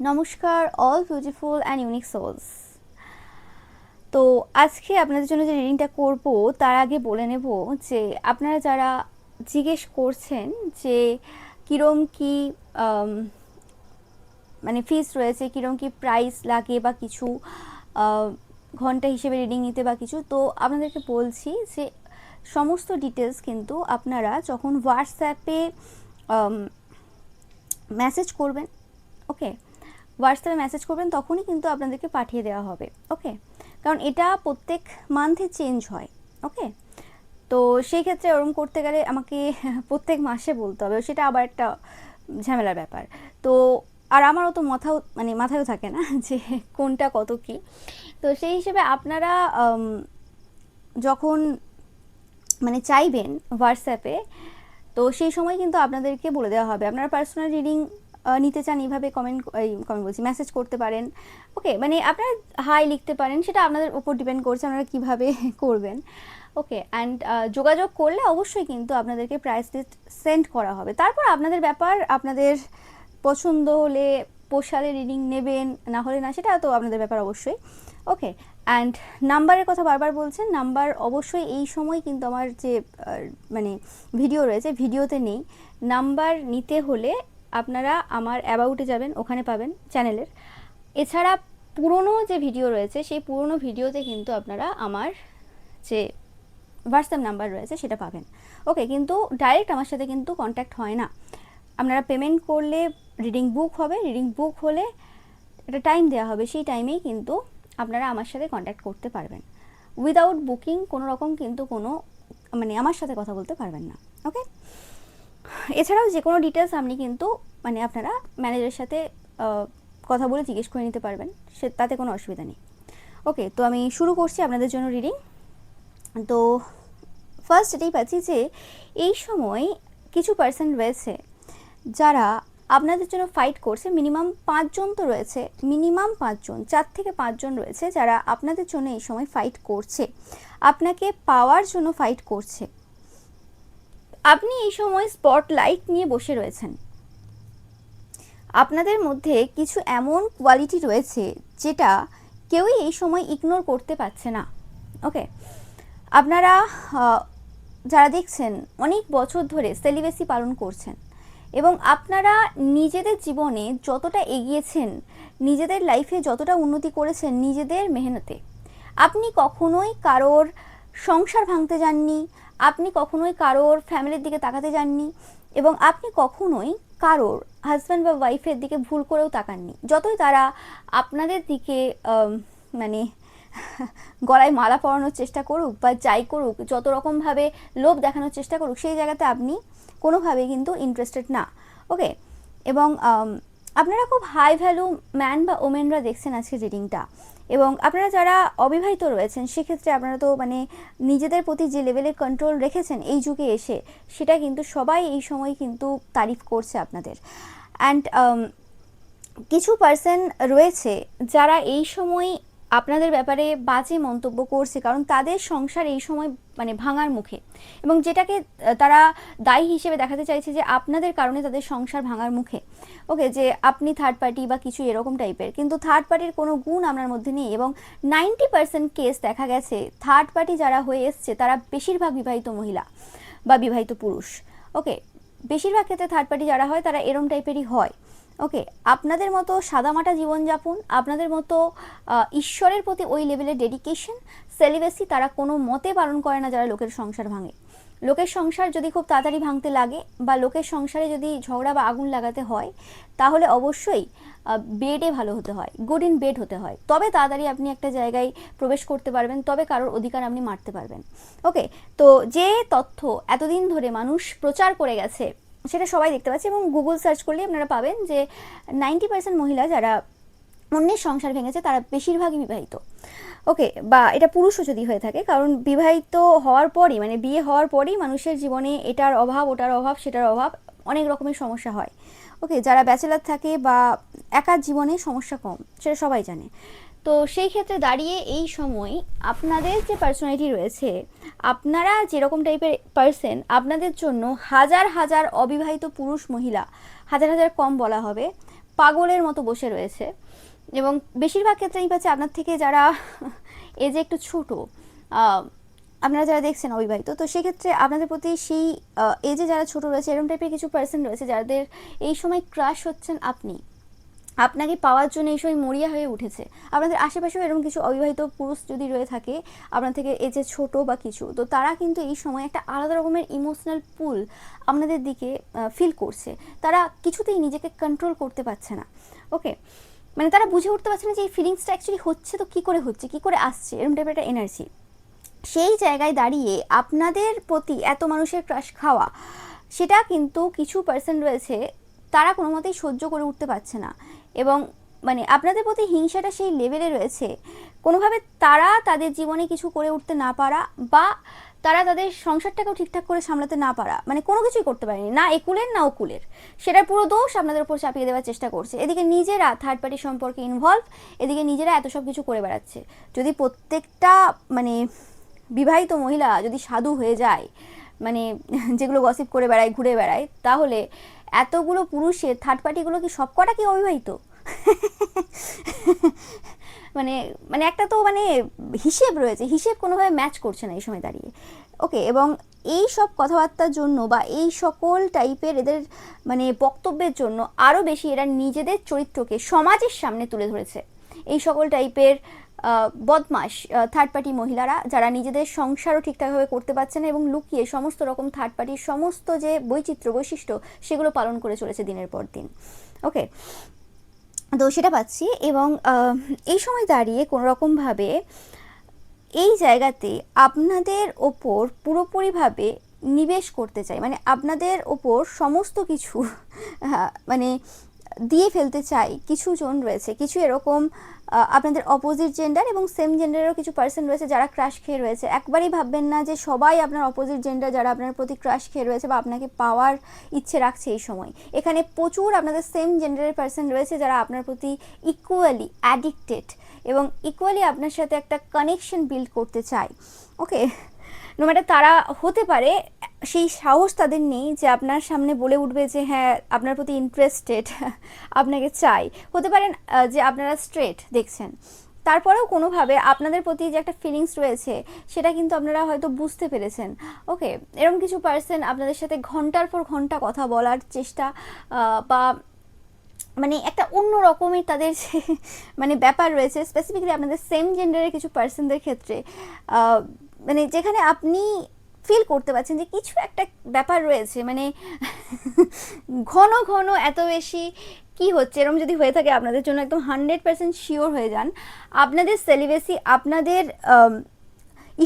নমস্কার all beautiful and unique souls. তো আজকে আপনাদের জন্য যে রিডিংটা করব তার আগে বলে নেব যে আপনারা যারা জিজ্ঞেস করছেন যে কীরম কি মানে ফিস রয়েছে, কীরম কি প্রাইস লাগে বা কিছু ঘন্টা হিসেবে রিডিং নিতে বা কিছু, তো আপনাদেরকে বলছি যে সমস্ত ডিটেলস কিন্তু আপনারা যখন হোয়াটসঅ্যাপে মেসেজ করবেন, ওকে, হোয়াটসঅ্যাপে মেসেজ করবেন তখনই কিন্তু আপনাদেরকে পাঠিয়ে দেওয়া হবে, ওকে, কারণ এটা প্রত্যেক মান্থে চেঞ্জ হয়, ওকে। তো সেই ক্ষেত্রে ওরকম করতে গেলে আমাকে প্রত্যেক মাসে বলতে হবে, সেটা আবার একটা ঝামেলার ব্যাপার। তো আর আমারও তো মাথায়ও থাকে না যে কোনটা কত কি। তো সেই হিসেবে আপনারা যখন মানে চাইবেন হোয়াটসঅ্যাপে, তো সেই সময় কিন্তু আপনাদেরকে বলে দেওয়া হবে। আপনারা পার্সোনাল রিডিং নিতে চান, এইভাবে কমেন্ট বলছি মেসেজ করতে পারেন, ওকে, মানে আপনারা হাই লিখতে পারেন, সেটা আপনাদের উপর ডিপেন্ড করছে আপনারা কীভাবে করবেন, ওকে। অ্যান্ড যোগাযোগ করলে অবশ্যই কিন্তু আপনাদেরকে প্রাইস লিস্ট সেন্ড করা হবে। তারপর আপনাদের ব্যাপার, আপনাদের পছন্দ হলে পোষালে রিডিং নেবেন, না হলে না, সেটা তো আপনাদের ব্যাপার অবশ্যই, ওকে। অ্যান্ড নাম্বারের কথা বারবার বলছেন, নাম্বার অবশ্যই এই সময় কিন্তু আমার যে মানে ভিডিও রয়েছে ভিডিওতে নেই। নাম্বার নিতে হলে আপনারা আমার অ্যাবাউটে যাবেন, ওখানে পাবেন চ্যানেলের। এছাড়া পুরনো যে ভিডিও রয়েছে সেই পুরনো ভিডিওতে কিন্তু আপনারা আমার যে হোয়াটসঅ্যাপ নাম্বার রয়েছে সেটা পাবেন, ওকে। কিন্তু ডাইরেক্ট আমার সাথে কিন্তু কন্ট্যাক্ট হয় না। আপনারা পেমেন্ট করলে রিডিং বুক হবে, রিডিং বুক হলে একটা টাইম দেওয়া হবে, সেই টাইমেই কিন্তু আপনারা আমার সাথে কন্ট্যাক্ট করতে পারবেন। উইদাউট বুকিং কোনো রকম কিন্তু কোনো মানে আমার সাথে কথা বলতে পারবেন না, ওকে। এছাড়াও যে কোনো ডিটেলস আপনি কিন্তু মানে আপনারা ম্যানেজারের সাথে কথা বলে জিজ্ঞেস করে নিতে পারবেন, তাতে কোনো অসুবিধা নেই, ওকে। তো আমি শুরু করছি আপনাদের জন্য রিডিং। তো ফার্স্ট এটাই পাচ্ছি যে এই সময় কিছু পার্সন রয়েছে যারা আপনাদের জন্য ফাইট করছে। মিনিমাম 5 জন তো রয়েছে, মিনিমাম 5 জন, 4 থেকে 5 জন রয়েছে যারা আপনাদের জন্য এই সময় ফাইট করছে, আপনাকে পাওয়ার জন্য ফাইট করছে। আপনি এই সময় স্পটলাইট নিয়ে বসে রয়েছেন। আপনাদের মধ্যে কিছু এমন কোয়ালিটি রয়েছে যেটা কেউই এই সময় ইগনোর করতে পারছে না, ওকে। আপনারা যারা দেখছেন অনেক বছর ধরে সেলিবেসি পালন করছেন এবং আপনারা নিজেদের জীবনে যতটা এগিয়েছেন, নিজেদের লাইফে যতটা উন্নতি করেছেন নিজেদের মেহনতে, আপনি কখনোই কারোর সংসার ভাঙতে যাননি, আপনি কখনোই কারোর ফ্যামিলির দিকে তাকাতে যাননি এবং আপনি কখনোই কারোর হাজব্যান্ড বা ওয়াইফের দিকে ভুল করেও তাকাননি। যতই তারা আপনাদের দিকে মানে গলায় মালা পরানোর চেষ্টা করুক বা যাই করুক, যত রকমভাবে লোভ দেখানোর চেষ্টা করুক, সেই জায়গাতে আপনি কোনোভাবেই কিন্তু ইন্টারেস্টেড না, ওকে। এবং আপনারা খুব হাই ভ্যালু ম্যান বা ওমেনরা দেখছেন আজকে রিডিংটা। এবং আপনারা যারা অবিবাহিত রয়েছেন সেক্ষেত্রে আপনারা তো মানে নিজেদের প্রতি যে লেভেলের কন্ট্রোল রেখেছেন এই যুগে এসে, সেটা কিন্তু সবাই এই সময় কিন্তু তারিফ করছে আপনাদের। অ্যান্ড কিছু পার্সন রয়েছে যারা এই সময় আপনাদের ব্যাপারে বাজে মন্তব্য করছে, কারণ তাদের সংসার এই সময় মানে ভাঙার মুখে, এবং যেটাকে তারা দায়ী হিসেবে দেখাতে চাইছে যে আপনাদের কারণে তাদের সংসার ভাঙার মুখে, ওকে, যে আপনি থার্ড পার্টি বা কিছু এরকম টাইপের। কিন্তু থার্ড পার্টির কোনো গুণ আপনার মধ্যে নেই এবং 90% কেস দেখা গেছে থার্ড পার্টি যারা হয়ে এসছে তারা বেশিরভাগ বিবাহিত মহিলা বা বিবাহিত পুরুষ, ওকে। বেশিরভাগ ক্ষেত্রে থার্ড পার্টি যারা হয় তারা এরম টাইপেরই হয়, ওকে। আপনাদের মতো সাদামাটা জীবনযাপন, আপনাদের মতো ঈশ্বরের প্রতি ওই লেভেলের ডেডিকেশন, সেলিবেসি তারা কোনো মতে পালন করে না যারা লোকের সংসার ভাঙে। লোকের সংসার যদি খুব তাড়াতাড়ি ভাঙতে লাগে বা লোকের সংসারে যদি ঝগড়া বা আগুন লাগাতে হয়, তাহলে অবশ্যই বেডে ভালো হতে হয়, গুড ইন বেড হতে হয়, তবে তাড়াতাড়ি আপনি একটা জায়গায় প্রবেশ করতে পারবেন, তবে কারোর অধিকার আপনি মারতে পারবেন, ওকে। তো যে তথ্য এতদিন ধরে মানুষ প্রচার করে গেছে সেটা সবাই দেখতে পাচ্ছে এবং গুগল সার্চ করলে আপনারা পাবেন যে 90% মহিলা যারা অন্যের সংসার ভেঙেছে তারা বেশিরভাগই বিবাহিত, ওকে। বা এটা পুরুষও যদি হয়ে থাকে, কারণ বিবাহিত হওয়ার পরই মানে বিয়ে হওয়ার পরই মানুষের জীবনে এটার অভাব, ওটার অভাব, সেটার অভাব, অনেক রকমের সমস্যা হয়, ওকে। যারা ব্যাচেলার থাকে বা একার জীবনে সমস্যা কম, সেটা সবাই জানে। তো সেই ক্ষেত্রে দাঁড়িয়ে এই সময় আপনাদের যে পার্সোনালিটি রয়েছে, আপনারা যেরকম টাইপের পার্সন, আপনাদের জন্য হাজার হাজার অবিবাহিত পুরুষ মহিলা, হাজার হাজার কম বলা হবে, পাগলের মতো বসে রয়েছে। এবং বেশিরভাগ ক্ষেত্রে আমি পাচ্ছি আপনার থেকে যারা এজে একটু ছোটো, আপনারা যারা দেখছেন অবিবাহিত, তো সেক্ষেত্রে আপনাদের প্রতি সেই এজে যারা ছোটো রয়েছে এরকম টাইপের কিছু পার্সন রয়েছে যাদের এই সময় ক্রাশ হচ্ছেন আপনি, আপনাকে পাওয়ার জন্য এই সময় মরিয়া হয়ে উঠেছে। আপনাদের আশেপাশেও এরকম কিছু অবিবাহিত পুরুষ যদি রয়ে থাকে আপনার থেকে এজে ছোট বা কিছু, তো তারা কিন্তু এই সময় একটা আলাদা রকমের ইমোশনাল পুল আপনাদের দিকে ফিল করছে। তারা কিছুতেই নিজেকে কন্ট্রোল করতে পারছে না। ওকে, মানে তারা বুঝে উঠতে পারছে না যে এই ফিলিংসটা অ্যাকচুয়ালি হচ্ছে তো কী করে হচ্ছে, কী করে আসছে, এরকম টাইপের একটা এনার্জি। সেই জায়গায় দাঁড়িয়ে আপনাদের প্রতি এত মানুষের ক্রাশ খাওয়া, সেটা কিন্তু কিছু পার্সন রয়েছে তারা কোনো মতেই সহ্য করে উঠতে পারছে না। এবং মানে আপনাদের প্রতি হিংসাটা সেই লেভেলে রয়েছে, কোনোভাবে তারা তাদের জীবনে কিছু করে উঠতে না পারা বা তারা তাদের সংসারটাকেও ঠিকঠাক করে সামলাতে না পারা, মানে কোনো কিছুই করতে পারেনি, না একুলের না ওকুলের, সেটার পুরো দোষ আপনাদের উপর চাপিয়ে দেওয়ার চেষ্টা করছে। এদিকে নিজেরা থার্ড পার্টি সম্পর্কে ইনভলভ, এদিকে নিজেরা এত সব কিছু করে বেড়াচ্ছে। যদি প্রত্যেকটা মানে বিবাহিত মহিলা যদি সাধু হয়ে যায়, মানে যেগুলো গসিপ করে বেড়ায়, ঘুরে বেড়ায়, তাহলে এতগুলো পুরুষের থার্ড পার্টিগুলো কি সব কটা কি অবিবাহিত? মানে মানে একটা তো মানে হিসেব রয়েছে, হিসেব কোনোভাবে ম্যাচ করছে না এই সময় দাঁড়িয়ে। ওকে, এবং এই সব কথাবার্তার জন্য বা এই সকল টাইপের এদের মানে বক্তব্যের জন্য আরও বেশি এরা নিজেদের চরিত্রকে সমাজের সামনে তুলে ধরেছে। এই সকল টাইপের বদমাশ থার্ড পার্টি মহিলারা যারা নিজেদের সংসারও ঠিকঠাকভাবে করতে পারছে না এবং লুকিয়ে সমস্ত রকম থার্ড পার্টির সমস্ত যে বৈশিষ্ট্য সেগুলো পালন করে চলেছে দিনের পর দিন। ওকে, তো সেটা পাচ্ছি। এবং এই সময় দাঁড়িয়ে কোনোরকমভাবে এই জায়গাতে আপনাদের ওপর পুরোপুরিভাবে নিবেশ করতে চাই, মানে আপনাদের ওপর সমস্ত কিছু মানে দিয়ে ফেলতে চাই কিছু জন রয়েছে। কিছু এরকম আপনাদের অপোজিট জেন্ডার এবং সেম জেন্ডারেরও কিছু পার্সন রয়েছে যারা ক্রাশ খেয়ে রয়েছে। একবারই ভাববেন না যে সবাই আপনার অপোজিট জেন্ডার যারা আপনার প্রতি ক্রাশ খেয়ে রয়েছে বা আপনাকে পাওয়ার ইচ্ছে রাখছে এই সময়। এখানে প্রচুর আপনাদের সেম জেন্ডারের পার্সন রয়েছে যারা আপনার প্রতি ইকুয়ালি অ্যাডিক্টেড এবং ইকুয়ালি আপনার সাথে একটা কানেকশন বিল্ড করতে চায়। ওকে, নো ম্যাটার তারা হতে পারে, সেই সাহস তাদের নেই যে আপনার সামনে বলে উঠবে যে হ্যাঁ আপনার প্রতি ইন্টারেস্টেড, আপনাকে চাই। হতে পারেন যে আপনারা স্ট্রেট দেখছেন, তারপরেও কোনোভাবে আপনাদের প্রতি যে একটা ফিলিংস রয়েছে সেটা কিন্তু আপনারা হয়তো বুঝতে পেরেছেন। ওকে, এরকম কিছু পার্সন আপনাদের সাথে ঘন্টার পর ঘন্টা কথা বলার চেষ্টা বা মানে একটা অন্য রকমের তাদের মানে ব্যাপার রয়েছে, স্পেসিফিক্যালি আপনাদের সেম জেন্ডারের কিছু পার্সনদের ক্ষেত্রে, মানে যেখানে আপনি ফিল করতে পারছেন যে কিছু একটা ব্যাপার রয়েছে, মানে ঘন ঘন এত বেশি কি হচ্ছে। এরকম যদি হয়ে থাকে আপনাদের জন্য একদম 100% শিওর হয়ে যান, আপনাদের সেলিবেসি, আপনাদের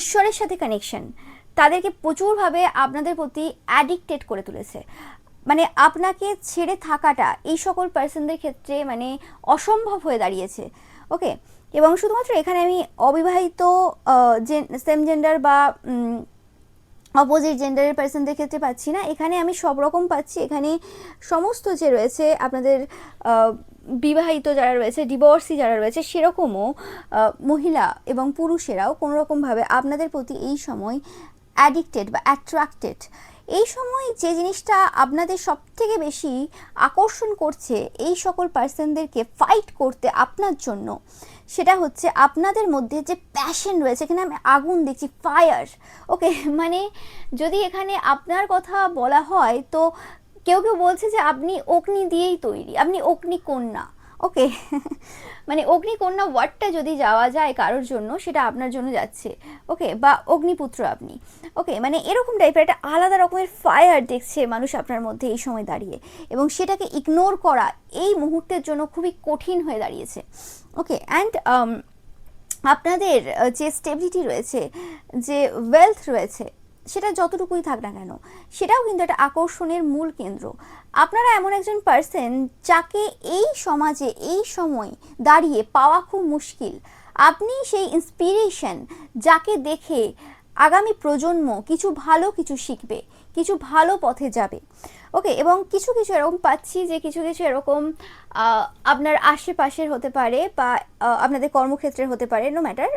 ঈশ্বরের সাথে কানেকশন তাদেরকে প্রচুরভাবে আপনাদের প্রতি অ্যাডিক্টেড করে তুলেছে। মানে আপনাকে ছেড়ে থাকাটা এই সকল পার্সনদের ক্ষেত্রে মানে অসম্ভব হয়ে দাঁড়িয়েছে। ওকে, এবং শুধুমাত্র এখানে আমি অবিবাহিত সেম জেন্ডার বা অপোজিট জেন্ডারের পার্সনদের ক্ষেত্রে পাচ্ছি না, এখানে আমি সব রকম পাচ্ছি। এখানে সমস্ত যে রয়েছে আপনাদের বিবাহিত যারা রয়েছে, ডিভোর্সি যারা রয়েছে, সেরকমও মহিলা এবং পুরুষেরাও কোনোরকমভাবে আপনাদের প্রতি এই সময় অ্যাডিক্টেড বা অ্যাট্রাক্টেড। এই সময় যে জিনিসটা আপনাদের সব থেকে বেশি আকর্ষণ করছে এই সকল পার্সনদেরকে ফাইট করতে আপনার জন্য, সেটা হচ্ছে আপনাদের মধ্যে যে প্যাশন রয়েছে। এখানে আমি আগুন দেখছি, ফায়ার। ওকে, মানে যদি এখানে আপনার কথা বলা হয় তো কেউ কেউ বলছে যে আপনি অগ্নি দিয়েই তৈরি, আপনি অগ্নিকন্যা। ওকে, মানে অগ্নিকন্যা ওয়ার্ডটা যদি যাওয়া যায় কারোর জন্য, সেটা আপনার জন্য যাচ্ছে। ওকে, বা অগ্নিপুত্র আপনি। ওকে, মানে এরকম টাইপের একটা আলাদা রকমের ফায়ার দেখছে মানুষ আপনার মধ্যে এই সময় দাঁড়িয়ে, এবং সেটাকে ইগনোর করা এই মুহূর্তের জন্য খুবই কঠিন হয়ে দাঁড়িয়েছে। ওকে, অ্যান্ড আপনাদের যে স্টেবিলিটি রয়েছে, যে ওয়েলথ রয়েছে, সেটা যতটুকুই থাক না কেন, সেটাও কিন্তু একটা আকর্ষণের মূল কেন্দ্র। আপনারা এমন একজন পার্সন যাকে এই সমাজে এই সময় দাঁড়িয়ে পাওয়া খুব মুশকিল। আপনি সেই ইন্সপিরেশন যাকে দেখে আগামী প্রজন্ম কিছু ভালো কিছু শিখবে, কিছু ভালো পথে যাবে। ওকে, এবং কিছু কিছু এরকম পাচ্ছি যে কিছু কিছু এরকম আপনার আশেপাশের হতে পারে বা আপনাদের কর্মক্ষেত্রের হতে পারে, নো ম্যাটার,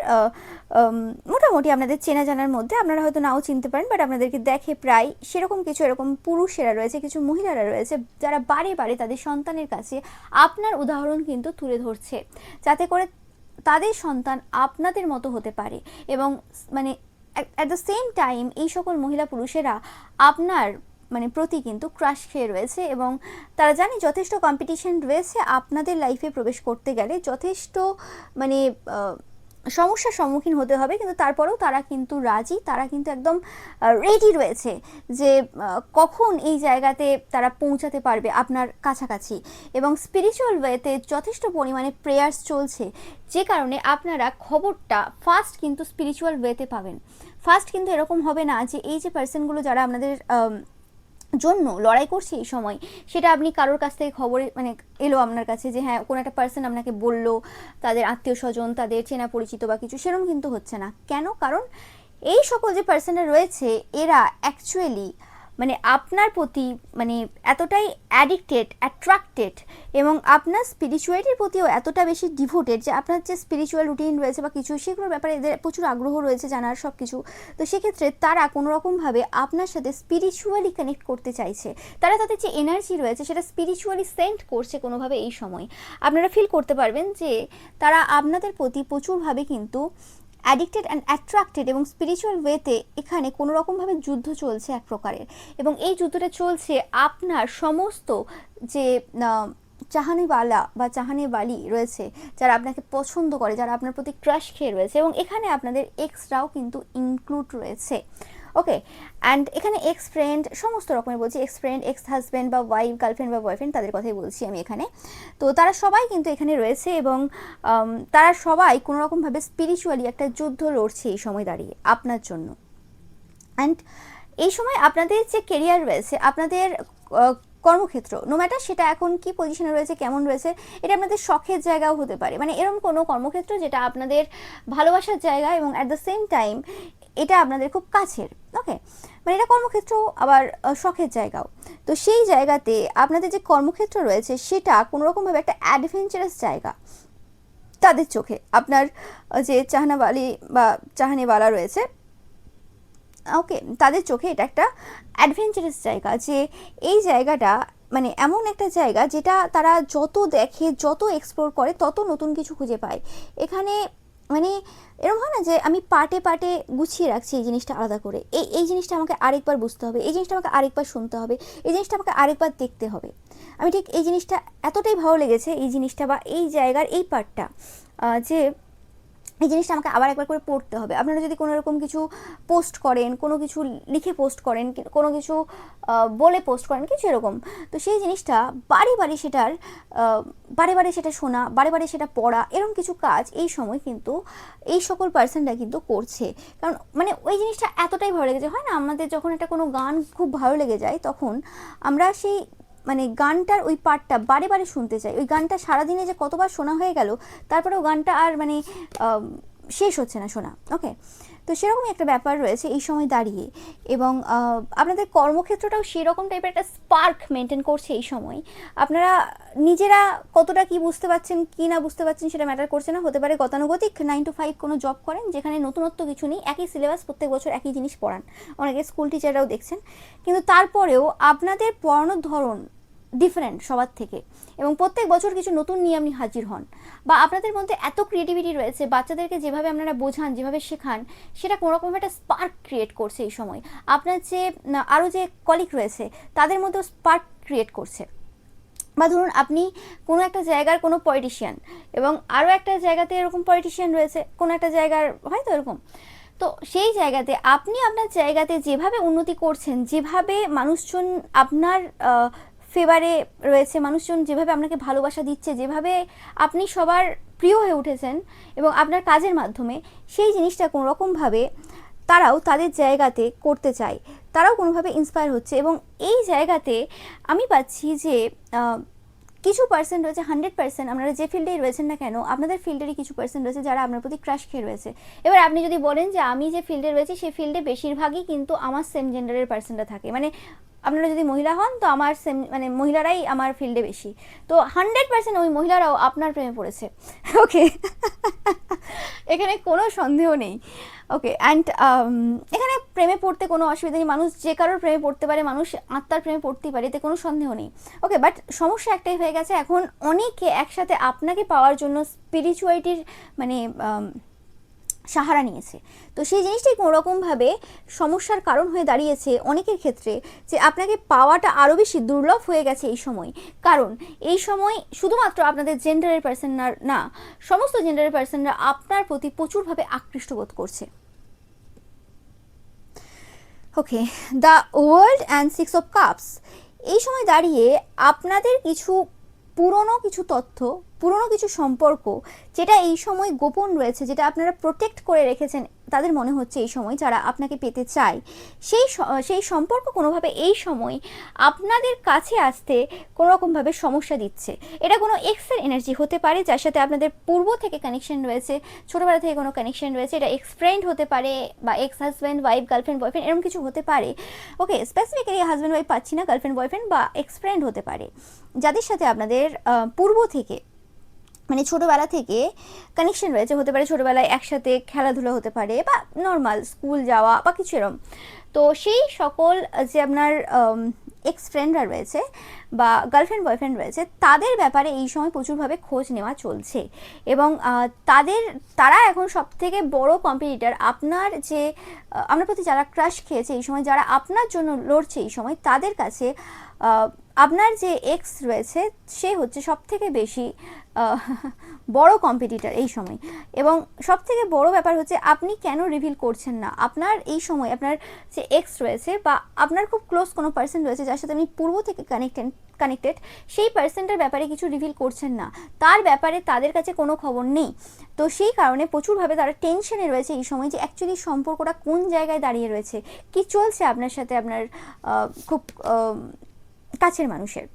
মোটামুটি আপনাদের চেনা জানার মধ্যে, আপনারা হয়তো নাও চিনতে পারেন, বাট আপনাদেরকে দেখে প্রায় সেরকম কিছু এরকম পুরুষেরা রয়েছে, কিছু মহিলারা রয়েছে যারা বারে বারে তাদের সন্তানের কাছে আপনার উদাহরণ কিন্তু তুলে ধরছে, যাতে করে তাদের সন্তান আপনাদের মতো হতে পারে। এবং মানে অ্যাট দ্য সেম টাইম এই সকল মহিলা পুরুষেরা আপনার মানে প্রতি কিন্তু ক্রাশ খেয়ে রয়েছে, এবং তারা জানে যথেষ্ট কম্পিটিশন রয়েছে আপনাদের লাইফে প্রবেশ করতে গেলে, যথেষ্ট মানে সমস্যার সম্মুখীন হতে হবে, কিন্তু তারপরেও তারা কিন্তু রাজি, তারা কিন্তু একদম রেডি রয়েছে যে কখন এই জায়গাতে তারা পৌঁছাতে পারবে আপনার কাছাকাছি। এবং স্পিরিচুয়াল ওয়েতে যথেষ্ট পরিমাণে প্রেয়ার্স চলছে, যে কারণে আপনারা খবরটা ফার্স্ট কিন্তু স্পিরিচুয়াল ওয়েতে পাবেন। ফার্স্ট কিন্তু এরকম হবে না যে এই যে পার্সনগুলো যারা আপনাদের জন্য লড়াই করছে এই সময়, সেটা আপনি কারোর কাছ থেকে খবর মানে এলো আপনার কাছে যে হ্যাঁ কোনো একটা পার্সন আপনাকে বললো, তাদের আত্মীয় স্বজন, তাদের চেনা পরিচিত বা কিছু, সেরকম কিন্তু হচ্ছে না। কেন? কারণ এই সকল যে পার্সনরা রয়েছে এরা অ্যাকচুয়ালি মানে আপনার প্রতি মানে এতটাই অ্যাডিক্টেড, অ্যাট্রাক্টেড, এবং আপনার স্পিরিচুয়ালিটির প্রতিও এতটা বেশি ডিভোটেড যে আপনার যে স্পিরিচুয়াল রুটিন রয়েছে বা কিছু, সেগুলোর ব্যাপারে এদের প্রচুর আগ্রহ রয়েছে জানার সব কিছু। তো সেক্ষেত্রে তারা কোনোরকমভাবে আপনার সাথে স্পিরিচুয়ালি কানেক্ট করতে চাইছে, তারা তাদের যে এনার্জি রয়েছে সেটা স্পিরিচুয়ালি সেন্ড করছে কোনোভাবে। এই সময় আপনারা ফিল করতে পারবেন যে তারা আপনাদের প্রতি প্রচুরভাবে কিন্তু অ্যাডিক্টেড অ্যান্ড অ্যাট্রাক্টেড, এবং স্পিরিচুয়াল ওয়েতে এখানে কোনো রকমভাবে যুদ্ধ চলছে এক প্রকারের, এবং এই যুদ্ধটা চলছে আপনার সমস্ত যে চাহানিওয়ালা বা চাহানিওয়ালি রয়েছে, যারা আপনাকে পছন্দ করে, যারা আপনার প্রতি ক্রাশ খেয়ে রয়েছে, এবং এখানে আপনাদের এক্সরাও কিন্তু ইনক্লুড রয়েছে। ওকে, অ্যান্ড এখানে এক্স ফ্রেন্ড সমস্ত রকমের বলছি, এক্স ফ্রেন্ড, এক্স হাজব্যান্ড বা ওয়াইফ, গার্লফ্রেন্ড বা বয়ফ্রেন্ড, তাদের কথাই বলছি আমি এখানে। তো তারা সবাই কিন্তু এখানে রয়েছে, এবং তারা সবাই কোনোরকমভাবে স্পিরিচুয়ালি একটা যুদ্ধ লড়ছে এই সময় দাঁড়িয়ে আপনার জন্য। অ্যান্ড এই সময় আপনাদের যে কেরিয়ার রয়েছে, আপনাদের কর্মক্ষেত্র, নো ম্যাটার সেটা এখন কি পজিশনে রয়েছে, কেমন রয়েছে, এটা আপনাদের শখের জায়গাও হতে পারে, মানে এরকম কোনো কর্মক্ষেত্র যেটা আপনাদের ভালোবাসার জায়গা এবং অ্যাট দ্য সেম টাইম এটা আপনাদের খুব কাছের। ওকে, মানে এটা কর্মক্ষেত্র আবার শখের জায়গাও। তো সেই জায়গাতে আপনাদের যে কর্মক্ষেত্র রয়েছে সেটা কোনোরকমভাবে একটা অ্যাডভেঞ্চারাস জায়গা তাদের চোখে। আপনার যে চাহনাওয়ালি বা চাহানিওয়ালা রয়েছে, ওকে, তাদের চোখে এটা একটা অ্যাডভেঞ্চারাস জায়গা, যে এই জায়গাটা মানে এমন একটা জায়গা যেটা তারা যত দেখে, যত এক্সপ্লোর করে, তত নতুন কিছু খুঁজে পায় এখানে। মানে এরকম হয় না যে আমি পার্টে পার্টে গুছিয়ে রাখছি এই জিনিসটা আলাদা করে, এই জিনিসটা আমাকে আরেকবার বুঝতে হবে, এই জিনিসটা আমাকে আরেকবার শুনতে হবে, এই জিনিসটা আমাকে আরেকবার দেখতে হবে। আমি ঠিক এই জিনিসটা এতটাই ভালো লেগেছে, এই জিনিসটা বা এই জায়গার এই পার্টটা, যে এই জিনিসটা আমাকে আবার একবার করে পড়তে হবে। আপনারা যদি কোনো রকম কিছু পোস্ট করেন, কোনো কিছু লিখে পোস্ট করেন, কোনো কিছু বলে পোস্ট করেন, কিছু এরকম, তো সেই জিনিসটা বারে বারে সেটার বারে বারে সেটা শোনা, বারে বারে সেটা পড়া, এরকম কিছু কাজ এই সময় কিন্তু এই সকল পার্সনরা কিন্তু করছে। কারণ মানে ওই জিনিসটা এতটাই ভালো লেগেছে, হয় না আমাদের যখন একটা কোনো গান খুব ভালো লেগে যায় তখন আমরা সেই মানে গানটার ওই পার্টটা বারে বারে শুনতে চাই, ওই গানটা সারাদিনে যে কতবার শোনা হয়ে গেল তারপরেও গানটা আর মানে শেষ হচ্ছে না শোনা। ওকে, তো সেরকমই একটা ব্যাপার রয়েছে এই সময় দাঁড়িয়ে, এবং আপনাদের কর্মক্ষেত্রটাও সেরকম টাইপের একটা স্পার্ক মেনটেন করছে এই সময়। আপনারা নিজেরা কতটা কি বুঝতে পারছেন কি না বুঝতে পারছেন সেটা ম্যাটার করছে না, হতে পারে গতানুগতিক 9 to 5 কোনো জব করেন যেখানে নতুনত্ব কিছু নেই, একই সিলেবাস, প্রত্যেক বছর একই জিনিস পড়ান, অনেকে স্কুল টিচাররাও দেখছেন, কিন্তু তারপরেও আপনাদের পড়ানোর ধরন ডিফারেন্ট সবার থেকে, এবং প্রত্যেক বছর কিছু নতুন নিয়ে আপনি হাজির হন, বা আপনাদের মধ্যে এত ক্রিয়েটিভিটি রয়েছে, বাচ্চাদেরকে যেভাবে আপনারা বোঝান, যেভাবে শেখান, সেটা কোনোরকম একটা স্পার্ক ক্রিয়েট করছে এই সময়। আপনার যে আরও যে কলিগ রয়েছে তাদের মধ্যেও স্পার্ক ক্রিয়েট করছে। বা ধরুন আপনি কোনো একটা জায়গার কোনো পলিটিশিয়ান, এবং আরও একটা জায়গাতে এরকম পলিটিশিয়ান রয়েছে কোনো একটা জায়গার, হয়তো এরকম, তো সেই জায়গাতে আপনি আপনার জায়গাতে যেভাবে উন্নতি করছেন, যেভাবে মানুষজন আপনার ফেভারে রয়েছে, মানুষজন যেভাবে আপনাকে ভালোবাসা দিচ্ছে, যেভাবে আপনি সবার প্রিয় হয়ে উঠেছেন এবং আপনার কাজের মাধ্যমে, সেই জিনিসটা কোনোরকমভাবে তারাও তাদের জায়গাতে করতে চায়, তারাও কোনোভাবে ইন্সপায়ার হচ্ছে। এবং এই জায়গাতে আমি পাচ্ছি যে কিছু পার্সেন্ট রয়েছে, 100% আপনারা যে ফিল্ডেই রয়েছেন না কেন, আপনাদের ফিল্ডেরই কিছু পার্সেন্ট রয়েছে যারা আপনার প্রতি ক্রাশ খেয়ে রয়েছে। এবার আপনি যদি বলেন যে আমি যে ফিল্ডে রয়েছি সেই ফিল্ডে বেশিরভাগই কিন্তু আমার সেম জেন্ডারের পার্সনরা থাকে, মানে আপনারা যদি মহিলা হন তো আমার মানে মহিলারাই আমার ফিল্ডে বেশি, তো 100% ওই মহিলারাও আপনার প্রেমে পড়েছে। ওকে, এখানে কোনো সন্দেহ নেই। ওকে, অ্যান্ড এখানে প্রেমে পড়তে কোনো অসুবিধা নেই, মানুষ যে কারোর প্রেমে পড়তে পারে, মানুষ আত্মার প্রেমে পড়তেই পারে, এতে কোনো সন্দেহ নেই। ওকে, বাট সমস্যা একটাই হয়ে গেছে, এখন অনেকে একসাথে আপনাকে পাওয়ার জন্য স্পিরিচুয়ালিটির মানে সাহারা নিয়েছে। তো সেই জিনিসটাই কোনোরকমভাবে সমস্যার কারণ হয়ে দাঁড়িয়েছে অনেকের ক্ষেত্রে, যে আপনাকে পাওয়াটা আরও বেশি দুর্লভ হয়ে গেছে এই সময়। কারণ এই সময় শুধুমাত্র আপনাদের জেন্ডারের পার্সনরা না, সমস্ত জেন্ডারের পার্সনরা আপনার প্রতি প্রচুরভাবে আকৃষ্ট বোধ করছে। Okay, the world and 6 of cups, এই সময় দাঁড়িয়ে আপনাদের কিছু পুরনো কিছু তথ্য, পুরনো কিছু সম্পর্ক যেটা এই সময় গোপন রয়েছে, যেটা আপনারা প্রোটেক্ট করে রেখেছেন, তাদের মনে হচ্ছে এই সময় যারা আপনাকে পেতে চায়, সেই সম্পর্ক কোনোভাবে এই সময় আপনাদের কাছে আসতে কোনোরকমভাবে সমস্যা দিচ্ছে। এটা কোনো এক্সের এনার্জি হতে পারে, যার সাথে আপনাদের পূর্ব থেকে কানেকশন রয়েছে, ছোটোবেলা থেকে কোনো কানেকশন রয়েছে, এটা এক্স ফ্রেন্ড হতে পারে বা ex husband wife, girlfriend boyfriend, এরকম কিছু হতে পারে। ওকে, স্পেসিফিক্যালি হাজব্যান্ড ওয়াইফ পাচ্ছি না, গার্লফ্রেন্ড বয়ফ্রেন্ড বা এক্স ফ্রেন্ড হতে পারে, যাদের সাথে আপনাদের পূর্ব থেকে মানে ছোটোবেলা থেকে কানেকশন রয়েছে। হতে পারে ছোটোবেলায় একসাথে খেলাধুলো হতে পারে বা নর্মাল স্কুল যাওয়া বা কিছু এরম। তো সেই সকল যে আপনার এক্স ফ্রেন্ডরা রয়েছে বা গার্লফ্রেন্ড বয়ফ্রেন্ড রয়েছে, তাদের ব্যাপারে এই সময় প্রচুরভাবে খোঁজ নেওয়া চলছে, এবং তারা এখন সবথেকে বড় কম্পিটিটর। আপনার যে আপনার প্রতি যারা ক্রাশ খেয়েছে এই সময়, যারা আপনার জন্য লড়ছে এই সময়, তাদের কাছে আপনার যে এক্স রয়েছে সে হচ্ছে সবথেকে বেশি বড় কম্পিটিটর এই সময়। এবং সবথেকে বড় ব্যাপার হচ্ছে আপনি কেন রিভিল করছেন না আপনার এই সময় আপনার যে এক্স রয়েছে বা আপনার খুব ক্লোজ কোনো পার্সন রয়েছে যার সাথে আপনি পূর্ব থেকে কানেক্টেড, সেই পার্সনটার ব্যাপারে কিছু রিভিল করছেন না, তার ব্যাপারে তাদের কাছে কোনো খবর নেই। তো সেই কারণে প্রচুরভাবে তারা টেনশনে রয়েছে এই সময়, যে অ্যাকচুয়ালি সম্পর্কটা কোন জায়গায় দাঁড়িয়ে রয়েছে, কি চলছে আপনার সাথে, আপনার খুব কাছের মানুষের,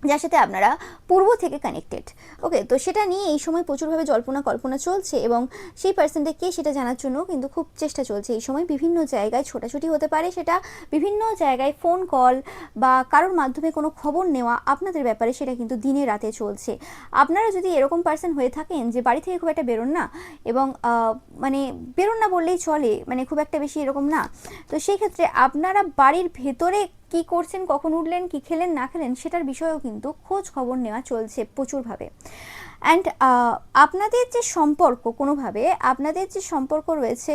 যার সাথে আপনারা পূর্ব থেকে কানেক্টেড। ওকে, তো সেটা নিয়ে এই সময় প্রচুরভাবে জল্পনা কল্পনা চলছে, এবং সেই পার্সনটা কে সেটা জানার জন্য কিন্তু খুব চেষ্টা চলছে এই সময়। বিভিন্ন জায়গায় ছোটাছুটি হতে পারে, সেটা বিভিন্ন জায়গায় ফোন কল বা কারোর মাধ্যমে কোনো খবর নেওয়া আপনাদের ব্যাপারে, সেটা কিন্তু দিনে রাতে চলছে। আপনারা যদি এরকম পার্সন হয়ে থাকেন যে বাড়ি থেকে খুব একটা বেরোন না, এবং মানে বেরোন না বললেই চলে, মানে খুব একটা বেশি এরকম না, তো সেই ক্ষেত্রে আপনারা বাড়ির ভেতরে কি করছেন, কখন উঠলেন, কি খেলেন না খেলেন, সেটার বিষয়েও কিন্তু খোঁজ খবর নেওয়া চলছে প্রচুরভাবে। অ্যান্ড আপনাদের যে সম্পর্ক, কোনোভাবে আপনাদের যে সম্পর্ক রয়েছে,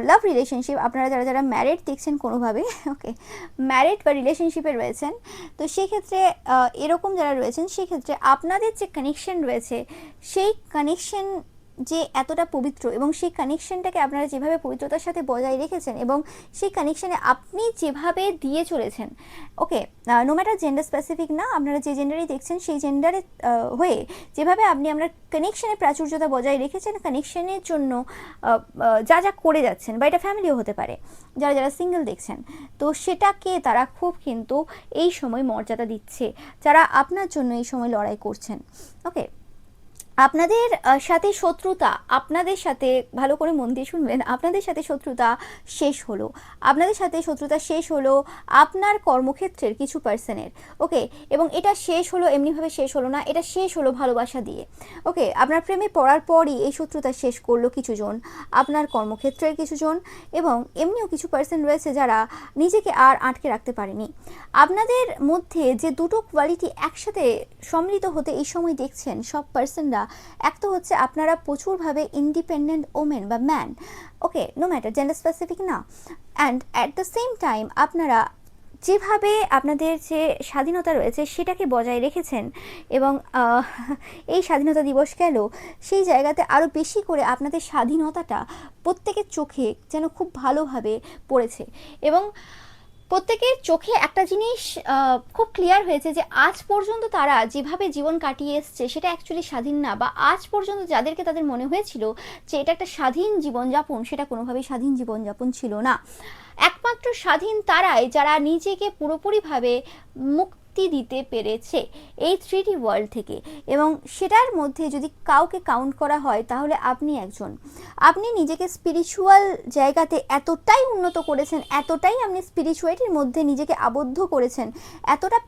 লাভ রিলেশনশিপ, আপনারা যারা যারা ম্যারিড দেখছেন কোনোভাবে, ওকে, ম্যারিড বা রিলেশনশিপে রয়েছেন, তো সেক্ষেত্রে এরকম যারা রয়েছেন, সেক্ষেত্রে আপনাদের যে কানেকশন রয়েছে, সেই কানেকশন যে এতটা পবিত্র, এবং সেই কানেকশনটাকে আপনারা যেভাবে পবিত্রতার সাথে বজায় রেখেছেন, এবং সেই কানেকশানে আপনি যেভাবে দিয়ে চলেছেন, ওকে, নো ম্যাটার জেন্ডার স্পেসিফিক না, আপনারা যে জেন্ডারেই দেখছেন সেই জেন্ডারে হয়ে যেভাবে আপনি আপনার কানেকশানের প্রাচুর্যতা বজায় রেখেছেন, কানেকশানের জন্য যা যা করে যাচ্ছেন, বা এটা ফ্যামিলিও হতে পারে, যারা যারা সিঙ্গেল দেখছেন, তো সেটাকে তারা খুব কিন্তু এই সময় মর্যাদা দিচ্ছে, যারা আপনার জন্য এই সময় লড়াই করছেন। ওকে, আপনাদের সাথে শত্রুতা, আপনাদের সাথে ভালো করে মন দিয়ে শুনবেন, আপনাদের সাথে শত্রুতা শেষ হলো, আপনাদের সাথে শত্রুতা শেষ হলো আপনার কর্মক্ষেত্রের কিছু পার্সনের। ওকে, এবং এটা শেষ হলো এমনিভাবে শেষ হলো না, এটা শেষ হলো ভালোবাসা দিয়ে। ওকে, আপনার প্রেমে পড়ার পরই এই শত্রুতা শেষ করলো কিছুজন, আপনার কর্মক্ষেত্রের কিছুজন, এবং এমনিও কিছু পার্সন রয়েছে যারা নিজেকে আর আটকে রাখতে পারেনি। আপনাদের মধ্যে যে দুটো কোয়ালিটি একসাথে সম্মিলিত হতে এই সময় দেখছেন সব পার্সনরা, এক তো হচ্ছে আপনারা প্রচুরভাবে ইন্ডিপেন্ডেন্ট ওমেন বা ম্যান, ওকে, নো ম্যাটার জেন্ডার স্পেসিফিক না, and at the same time আপনারা যেভাবে আপনাদের যে স্বাধীনতা রয়েছে সেটাকে বজায় রেখেছেন, এবং এই স্বাধীনতা দিবস গেল, সেই জায়গাতে আরও বেশি করে আপনাদের স্বাধীনতাটা প্রত্যেকের চোখে যেন খুব ভালোভাবে পড়েছে, এবং প্রত্যেকের চোখে একটা জিনিস খুব ক্লিয়ার হয়েছে যে আজ পর্যন্ত তারা যেভাবে জীবন কাটিয়ে এসছে সেটা অ্যাকচুয়ালি স্বাধীন না, বা আজ পর্যন্ত যাদেরকে তাদের মনে হয়েছিল যে এটা একটা স্বাধীন জীবনযাপন, সেটা কোনোভাবেই স্বাধীন জীবনযাপন ছিল না। একমাত্র স্বাধীন তারাই যারা নিজেকে পুরোপুরিভাবে মুক্তি দিতে পেরেছে এই 3D ওয়ার্ল্ড থেকে। এবং সেটার মধ্যে যদি কাউকে কাউন্ট করা হয় তাহলে আপনি একজন। আপনি নিজেকে স্পিরিচুয়াল জায়গাতে এতটাই উন্নত করেছেন, এতটাই আপনি স্পিরিচুয়ালিটির মধ্যে নিজেকে আবদ্ধ করেছেন, এতটা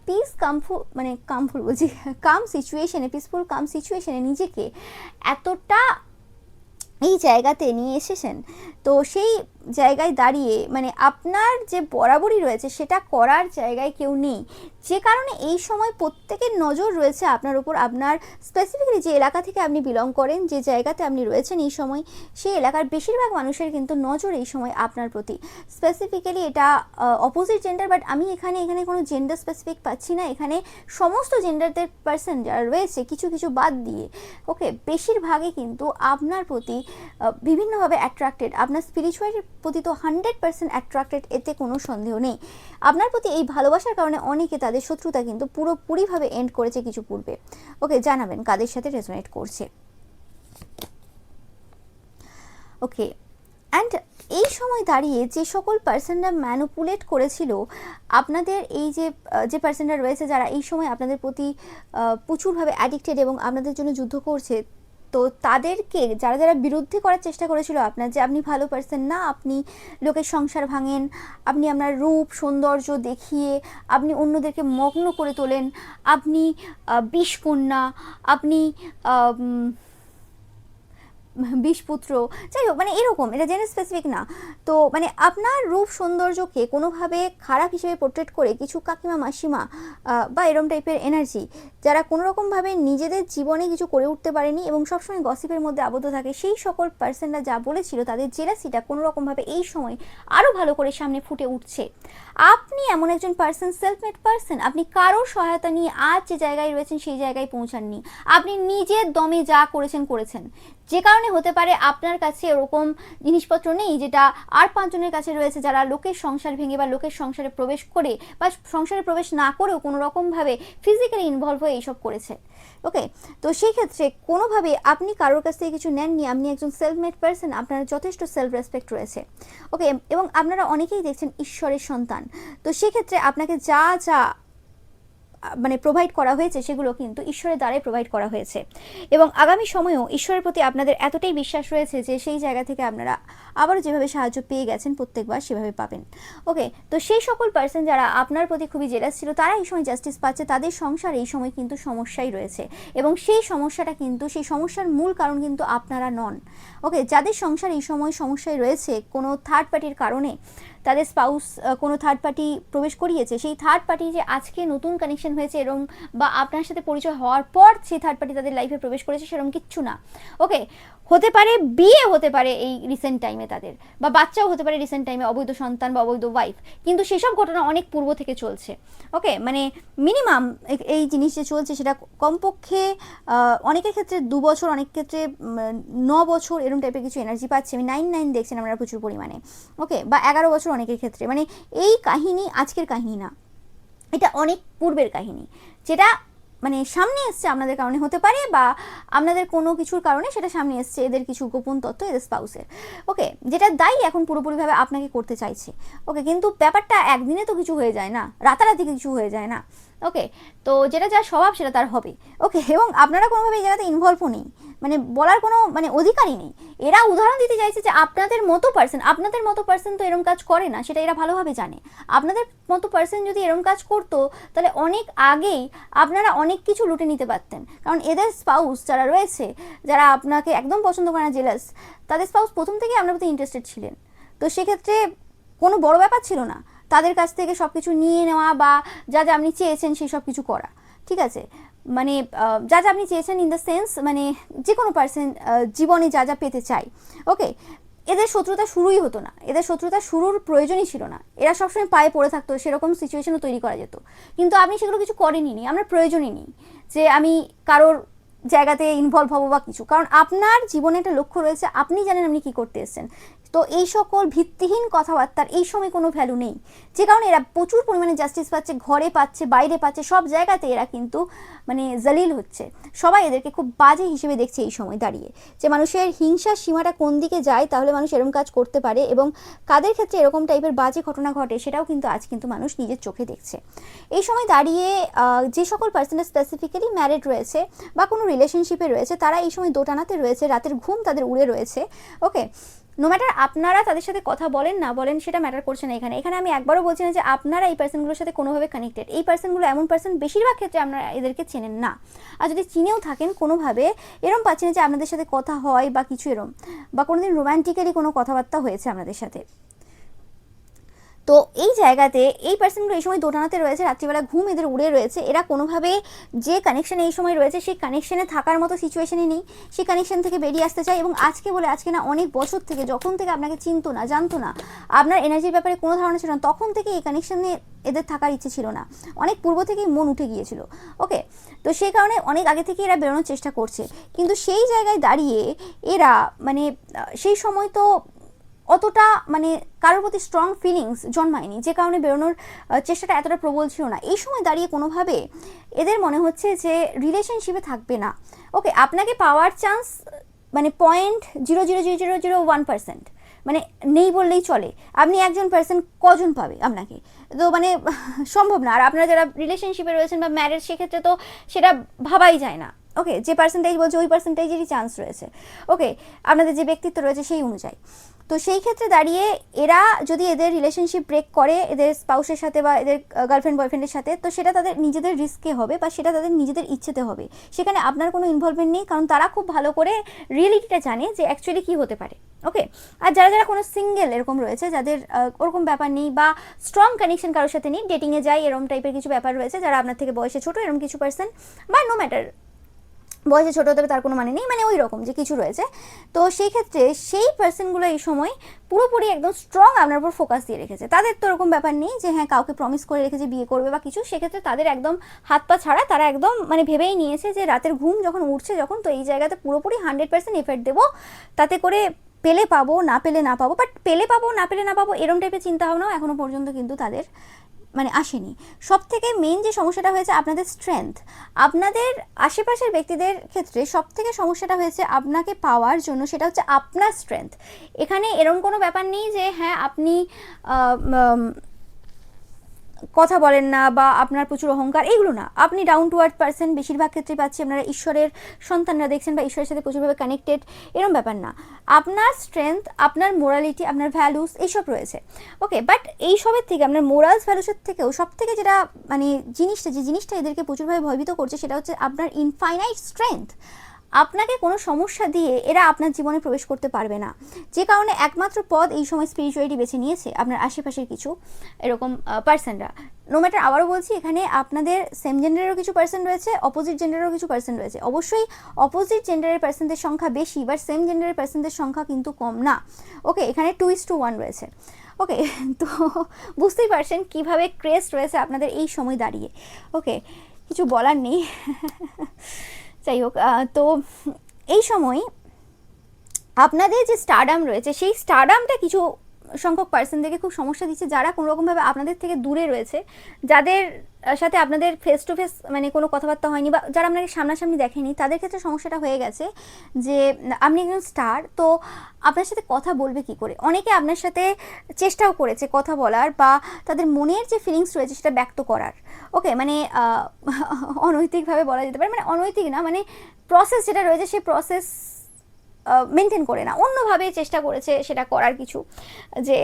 কাম সিচুয়েশনে, পিসফুল কাম সিচুয়েশনে নিজেকে এতটা এই জায়গাতে নিয়ে এসেছেন। তো সেই জায়গায় দাঁড়িয়ে মানে আপনার যে বরাবরই রয়েছে সেটা করার জায়গায় কেউ নেই, যে কারণে এই সময় প্রত্যেকের নজর রয়েছে আপনার উপর। আপনার স্পেসিফিক্যালি যে এলাকা থেকে আপনি বিলং করেন, যে জায়গাতে আপনি রয়েছেন এই সময়, সেই এলাকার বেশিরভাগ মানুষের কিন্তু নজর এই সময় আপনার প্রতি। স্পেসিফিক্যালি এটা অপোজিট জেন্ডার, বাট আমি এখানে কোনো জেন্ডার স্পেসিফিক পাচ্ছি না। এখানে সমস্ত জেন্ডারদের পার্সন যারা রয়েছে, কিছু কিছু বাদ দিয়ে, ওকে, বেশিরভাগই কিন্তু আপনার প্রতি বিভিন্নভাবে অ্যাট্রাক্টেড। আপনার স্পিরিচুয়ালিটির প্রতি তো 100% অ্যাট্রাক্টেড, এতে কোনো সন্দেহ নেই। আপনার প্রতি এই ভালোবাসার কারণে অনেকে তাদের শত্রুতা কিন্তু পুরোপুরিভাবে এন্ড করেছে কিছু পূর্বে। ওকে, জানাবেন কাদের সাথে রেজোনেট করছে। ওকে, অ্যান্ড এই সময় দাঁড়িয়ে যে সকল পার্সনরা ম্যানুপুলেট করেছিল আপনাদের, এই যে পার্সনরা রয়েছে যারা এই সময় আপনাদের প্রতি প্রচুরভাবে অ্যাডিক্টেড এবং আপনাদের জন্য যুদ্ধ করছে, তো তাদেরকে যারা যারা বিরুদ্ধে করার চেষ্টা করেছিল আপনার, যে আপনি ভালো পারসন না, আপনি লোকের সংসার ভাঙেন, আপনি আপনার রূপ সৌন্দর্য দেখিয়ে আপনি অন্যদেরকে মগ্ন করে তোলেন, আপনি বিষকন্যা, আপনি বিষপুত্র, যাই হোক, মানে এরকম, এটা জেনে স্পেসিফিক না। তো মানে আপনার রূপ সৌন্দর্যকে কোনোভাবে খারাপ হিসেবে পোর্ট্রেট করে কিছু কাকিমা মাসিমা বা এরম টাইপের এনার্জি, যারা কোনোরকমভাবে নিজেদের জীবনে কিছু করে উঠতে পারেনি এবং সবসময় গসিপের মধ্যে আবদ্ধ থাকে, সেই সকল পার্সনরা যা বলেছিল তাদের জেলাসিটা কোনোরকমভাবে এই সময় আরও ভালো করে সামনে ফুটে উঠছে। আপনি এমন একজন পার্সন, সেলফ মেড পার্সন, আপনি কারোর সহায়তা নিয়ে আজ যে জায়গায় রয়েছেন সেই জায়গায় পৌঁছাননি। আপনি নিজের দমে যা করেছেন, যে কারণে হতে পারে আপনার কাছে ওরকম জিনিসপত্র নেই যেটা আর 5 জনের কাছে রয়েছে, যারা লোকের সংসার ভেঙে বা লোকের সংসারে প্রবেশ করে বা সংসারে প্রবেশ না করেও কোনো রকমভাবে ফিজিক্যালি ইনভলভ হয়ে এইসব করেছে। ওকে, তো সেই ক্ষেত্রে কোনোভাবে আপনি কারোর কাছ থেকে কিছু নেননি, আপনি একজন সেলফ মেড পার্সন, আপনার যথেষ্ট সেলফ রেসপেক্ট রয়েছে। ওকে, এবং আপনারা অনেকেই দেখছেন ঈশ্বরের সন্তান। তো সেক্ষেত্রে আপনাকে যা যা মানে প্রোভাইড করা হয়েছে সেগুলো কিন্তু ঈশ্বরের দ্বারাই প্রোভাইড করা হয়েছে। এবং আগামী সময়েও ঈশ্বরের প্রতি আপনাদের এতটাই বিশ্বাস রয়েছে যে সেই জায়গা থেকে আপনারা আবারও যেভাবে সাহায্য পেয়ে গেছেন প্রত্যেকবার সেভাবে পাবেন। ওকে, তো সেই সকল পার্সন যারা আপনার প্রতি খুবই জেলাস ছিল তারা এই সময় জাস্টিস পাচ্ছে, তাদের সংসার এই সময় কিন্তু সমস্যাই রয়েছে এবং সেই সমস্যার মূল কারণ কিন্তু আপনারা নন। ওকে, যাদের সংসার এই সময় সমস্যায় রয়েছে কোনো থার্ড পার্টির কারণে, তাদের স্পাউস কোনো থার্ড পার্টি প্রবেশ করিয়েছে, সেই থার্ড পার্টি যে আজকে নতুন কানেকশন হয়েছে এরকম বা আপনার সাথে পরিচয় হওয়ার পর সেই থার্ড পার্টি তাদের লাইফে প্রবেশ করেছে সেরকম কিচ্ছু না। ওকে, হতে পারে বিয়ে হতে পারে এই রিসেন্ট টাইমে তাদের, বা বাচ্চাও হতে পারে রিসেন্ট টাইমে, অবৈধ সন্তান বা অবৈধ ওয়াইফ, কিন্তু সেসব ঘটনা অনেক পূর্ব থেকে চলছে। ওকে, মানে মিনিমাম এই জিনিস যে চলছে সেটা কমপক্ষে অনেকের ক্ষেত্রে 2 বছর, অনেক ক্ষেত্রে 9 বছর এরকম টাইপের কিছু এনার্জি পাচ্ছি আমি। 9 দেখছেন আমরা প্রচুর পরিমাণে। ওকে, বা 11 বছর অনেকের ক্ষেত্রে। মানে এই কাহিনী আজকের কাহিনী না, এটা অনেক পূর্বের কাহিনী, যেটা মানে সামনে এসছে আপনাদের কারণে হতে পারে বা আপনাদের কোনো কিছুর কারণে সেটা সামনে এসছে, এদের কিছু গোপন তথ্য এদের স্পাউসের। ওকে, যেটা দায়ী এখন পুরোপুরিভাবে আপনাকে করতে চাইছে। ওকে, কিন্তু ব্যাপারটা একদিনে তো কিছু হয়ে যায় না, রাতারাতি কিছু হয়ে যায় না। ওকে, তো যেটা যার স্বভাব সেটা তার হবে। ওকে, এবং আপনারা কোনোভাবে এই জায়গাতে ইনভলভও নেই, মানে বলার কোনো মানে অধিকারই নেই। এরা উদাহরণ দিতে চাইছে যে আপনাদের মতো পার্সন তো এরকম কাজ করে না, সেটা এরা ভালোভাবে জানে। আপনাদের মতো পার্সন যদি এরকম কাজ করতো তাহলে অনেক আগেই আপনারা অনেক কিছু লুটে নিতে পারতেন। কারণ এদের স্পাউস যারা রয়েছে, যারা আপনাকে একদম পছন্দ করে না, জেলাস, তাদের স্পাউস প্রথম থেকেই আপনার প্রতি ইন্টারেস্টেড ছিলেন। তো সেক্ষেত্রে কোনো বড় ব্যাপার ছিল না তাদের কাছ থেকে সব কিছু নিয়ে নেওয়া বা যা যা আপনি চেয়েছেন সেই সব কিছু করা। ঠিক আছে, মানে যা যা আপনি চেয়েছেন ইন দ্য সেন্স, মানে যে কোনো পার্সন জীবনে যা যা পেতে চায়। ওকে, এদের শত্রুতা শুরুই হতো না, এদের শত্রুতা শুরুর প্রয়োজনই ছিল না। এরা সবসময় পায়ে পড়ে থাকতো, সেরকম সিচুয়েশনও তৈরি করা যেত, কিন্তু আপনি সেগুলো কিছু করেনই, আমরা প্রয়োজনই নেই যে আমি কারোর জায়গাতে ইনভলভ হবো বা কিছু। কারণ আপনার জীবনে একটা লক্ষ্য রয়েছে, আপনি জানেন আপনি কী করতে এসেছেন। তো এই সকল ভিত্তিহীন কথাবার্তার এই সময় কোনো ভ্যালু নেই, যে কারণে এরা প্রচুর পরিমাণে জাস্টিস পাচ্ছে, ঘরে পাচ্ছে, বাইরে পাচ্ছে, সব জায়গাতে এরা কিন্তু মানে জালিল হচ্ছে। সবাই এদেরকে খুব বাজে হিসেবে দেখছে এই সময় দাঁড়িয়ে, যে মানুষের হিংসার সীমাটা কোন দিকে যায়, তাহলে মানুষ এরকম কাজ করতে পারে, এবং কাদের ক্ষেত্রে এরকম টাইপের বাজে ঘটনা ঘটে সেটাও কিন্তু আজ কিন্তু মানুষ নিজের চোখে দেখছে। এই সময় দাঁড়িয়ে যে সকল পার্সেন্টেজ স্পেসিফিক্যালি ম্যারিড রয়েছে বা কোনো রিলেশনশিপে রয়েছে, তারা এই সময় দোটানাতে রয়েছে, রাতের ঘুম তাদের উড়ে রয়েছে। ওকে, নো ম্যাটার আপনারা তাদের সাথে কথা বলেন না বলেন সেটা ম্যাটার করছে না। এখানে আমি একবারও বলছি না যে আপনারা এই পার্সনগুলোর সাথে কোনোভাবে কানেক্টেড। এই পার্সনগুলো এমন পার্সন, বেশিরভাগ ক্ষেত্রে আপনারা এদেরকে চেনেন না, আর যদি চিনেও থাকেন কোনোভাবে এরম পাচ্ছেন যে আপনাদের সাথে কথা হয় বা কিছু এরম, বা কোনোদিন রোম্যান্টিক্যালি কোনো কথাবার্তা হয়েছে আপনাদের সাথে। তো এই জায়গাতে এই পার্সনগুলো এই সময় দোটানাতে রয়েছে, রাত্রিবেলা ঘুম এদের উড়ে রয়েছে। এরা কোনোভাবে যে কানেকশানে এই সময় রয়েছে সেই কানেকশানে থাকার মতো সিচুয়েশনে নেই, সেই কানেকশান থেকে বেরিয়ে আসতে চায়। এবং আজকে বলে আজকে না, অনেক বছর থেকে, যখন থেকে আপনাকে চিনতো না, জানতো না, আপনার এনার্জির ব্যাপারে কোনো ধারণা ছিল না, তখন থেকে এই কানেকশানে এদের থাকার ইচ্ছে ছিল না, অনেক পূর্ব থেকেই মন উঠে গিয়েছিল। ওকে, তো সেই কারণে অনেক আগে থেকে এরা বেরোনোর চেষ্টা করছে, কিন্তু সেই জায়গায় দাঁড়িয়ে এরা মানে সেই সময় তো অতটা মানে কারোর প্রতি স্ট্রং ফিলিংস জন্মায়নি, যে কারণে বেরোনোর চেষ্টাটা এতটা প্রবল ছিল না। এই সময় দাঁড়িয়ে কোনোভাবে এদের মনে হচ্ছে যে রিলেশনশিপে থাকবে না। ওকে, আপনাকে পাওয়ার চান্স মানে 0.00001%, মানে নেই বললেই চলে। আপনি একজন পার্সন কজন পাবে আপনাকে, তো মানে সম্ভব না। আর আপনারা যারা রিলেশনশিপে রয়েছেন বা ম্যারেজ, সেক্ষেত্রে তো সেটা ভাবাই যায় না। ওকে, যে পার্সেন্টেজ বলছে ওই পার্সেন্টেজেরই চান্স রয়েছে। ওকে, আপনাদের যে ব্যক্তিত্ব রয়েছে সেই অনুযায়ী। তো সেই ক্ষেত্রে দাঁড়িয়ে এরা যদি এদের রিলেশনশিপ ব্রেক করে এদের স্পাউসের সাথে বা এদের গার্লফ্রেন্ড বয়ফ্রেন্ডের সাথে, তো সেটা তাদের নিজেদের রিস্কে হবে বা সেটা তাদের নিজেদের ইচ্ছেতে হবে, সেখানে আপনার কোনো ইনভলভমেন্ট নেই, কারণ তারা খুব ভালো করে রিয়েলিটিটা জানে যে অ্যাকচুয়ালি কী হতে পারে। ওকে, আর যারা যারা কোনো সিঙ্গেল এরকম রয়েছে, যাদের ওরকম ব্যাপার নেই বা স্ট্রং কানেকশন কারোর সাথে নেই, ডেটিংয়ে যায় এরকম টাইপের কিছু ব্যাপার রয়েছে, যারা আপনার থেকে বয়সে ছোটো এরকম কিছু পার্সন, বা নো ম্যাটার বয়সে ছোটো হতে হবে তার কোনো মানে নেই, মানে ওই রকম যে কিছু রয়েছে, তো সেই ক্ষেত্রে সেই পার্সনগুলো এই সময় পুরোপুরি একদম স্ট্রং আপনার উপর ফোকাস দিয়ে রেখেছে। তাদের তো এরকম ব্যাপার নেই যে হ্যাঁ কাউকে প্রমিস করে রেখেছে বিয়ে করবে বা কিছু, সেক্ষেত্রে তাদের একদম হাত পা ছাড়া, তারা একদম মানে ভেবেই নিয়েছে যে রাতের ঘুম যখন উঠছে যখন, তো এই জায়গাতে পুরোপুরি 100% এফেক্ট দেবো, তাতে করে পেলে পাবো, না পেলে না পাবো। বাট পেলে পাবো না পেলে না পাবো এরম টাইপের চিন্তাভাবনাও এখনও পর্যন্ত কিন্তু তাদের মানে আসেনি। সব থেকে মেইন যে সমস্যাটা হয়েছে আপনাদের স্ট্রেংথ, আপনাদের আশেপাশের ব্যক্তিদের ক্ষেত্রে সব থেকে সমস্যাটা হয়েছে আপনাকে পাওয়ার জন্য, সেটা হচ্ছে আপনার স্ট্রেংথ। এখানে এরকম কোনো ব্যাপার নেই যে হ্যাঁ আপনি কথা বলেন না বা আপনার প্রচুর অহংকার, এগুলো না। আপনি ডাউন টু আর্থ পার্সন, বেশিরভাগ ক্ষেত্রে পাচ্ছি আপনারা ঈশ্বরের সন্তানরা দেখছেন বা ঈশ্বরের সাথে প্রচুরভাবে কানেক্টেড, এরকম ব্যাপার না। আপনার স্ট্রেংথ, আপনার মোরালিটি, আপনার ভ্যালুস এইসব রয়েছে। ওকে, বাট এইসবের থেকে আপনার মোরালস ভ্যালুসের থেকেও সব থেকে যেটা মানে যে জিনিসটা এদেরকে প্রচুরভাবে ভয়ভীত করছে, সেটা হচ্ছে আপনার ইনফাইনাইট স্ট্রেংথ। আপনাকে কোনো সমস্যা দিয়ে এরা আপনার জীবনে প্রবেশ করতে পারবে না, যে কারণে একমাত্র পথ এই সময় স্পিরিচুয়ালিটি বেছে নিয়েছে আপনার আশেপাশের কিছু এরকম পার্সনরা। নো ম্যাটার, আবারও বলছি, এখানে আপনাদের সেম জেন্ডারেরও কিছু পার্সন রয়েছে, অপোজিট জেন্ডারেরও কিছু পার্সন রয়েছে। অবশ্যই অপোজিট জেন্ডারের পার্সনদের সংখ্যা বেশি, বাট সেম জেন্ডারের পার্সনদের সংখ্যা কিন্তু কম না। ওকে, এখানে 2:1 রয়েছে। ওকে, তো বুঝতেই পারছেন কীভাবে ক্রেজ রয়েছে আপনাদের এই সময় দাঁড়িয়ে। ওকে, কিছু বলার নেই। যাই হোক, তো এই সময় আপনাদের যে স্টারডাম রয়েছে, সেই স্টারডামটা কিছু সংখ্যক পার্সনদেরকে খুব সমস্যা দিচ্ছে, যারা কোনো রকমভাবে আপনাদের থেকে দূরে রয়েছে, যাদের সাথে আপনাদের ফেস টু ফেস মানে কোনো কথাবার্তা হয়নি, বা যারা আপনাকে সামনাসামনি দেখেনি, তাদের ক্ষেত্রে সমস্যাটা হয়ে গেছে যে আপনি একজন স্টার, তো আপনার সাথে কথা বলবে কি করে। অনেকে আপনার সাথে চেষ্টাও করেছে কথা বলার বা তাদের মনের যে ফিলিংস রয়েছে সেটা ব্যক্ত করার। ওকে, মানে অনৈতিকভাবে বলা যেতে পারে, মানে অনৈতিক না, মানে প্রসেস যেটা রয়েছে সেই প্রসেস মেনটেন করে না, অন্যভাবে চেষ্টা করেছে সেটা করার কিছু, যে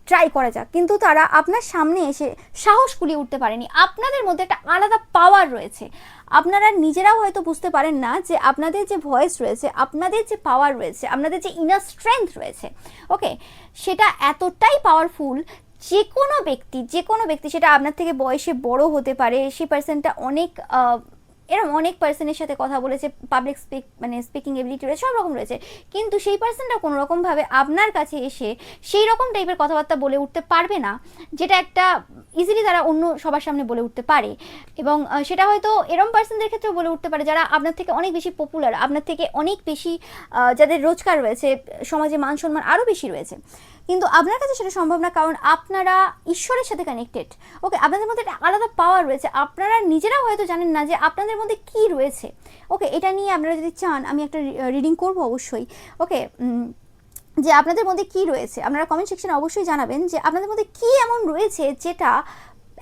ট্রাই করা যাক, কিন্তু তারা আপনার সামনে এসে সাহস কুলিয়ে উঠতে পারেনি। আপনাদের মধ্যে একটা আলাদা পাওয়ার রয়েছে, আপনারা নিজেরাও হয়তো বুঝতে পারেন না যে আপনাদের যে ভয়েস রয়েছে, আপনাদের যে পাওয়ার রয়েছে, আপনাদের যে ইনার স্ট্রেংথ রয়েছে, ওকে, সেটা এতটাই পাওয়ারফুল, যে কোনো ব্যক্তি সেটা আপনার থেকে বয়সে বড় হতে পারে, সেই পার্সনটা অনেক এরকম অনেক পার্সনের সাথে কথা বলেছে, পাবলিক স্পিকিং এবিলিটি রয়েছে, সব রকম রয়েছে, কিন্তু সেই পার্সনটা কোনো রকমভাবে আপনার কাছে এসে সেই রকম টাইপের কথাবার্তা বলে উঠতে পারবে না যেটা একটা ইজিলি তারা অন্য সবার সামনে বলে উঠতে পারে। এবং সেটা হয়তো এরকম পার্সনদের ক্ষেত্রেও বলে উঠতে পারে যারা আপনার থেকে অনেক বেশি পপুলার, আপনার থেকে অনেক বেশি যাদের রোজগার রয়েছে, সমাজে মান সম্মান আরও বেশি রয়েছে, কিন্তু আপনার কাছে সেটা সম্ভব না, কারণ আপনারা ঈশ্বরের সাথে কানেক্টেড। ওকে, আপনাদের মধ্যে একটা আলাদা পাওয়ার রয়েছে, আপনারা নিজেরাও হয়তো জানেন না যে আপনাদের মধ্যে কি রয়েছে। ওকে, এটা নিয়ে আপনারা যদি চান আমি একটা রিডিং করব অবশ্যই। ওকে, যে আপনাদের মধ্যে কি রয়েছে আপনারা কমেন্ট সেকশনে অবশ্যই জানাবেন যে আপনাদের মধ্যে কি এমন রয়েছে যেটা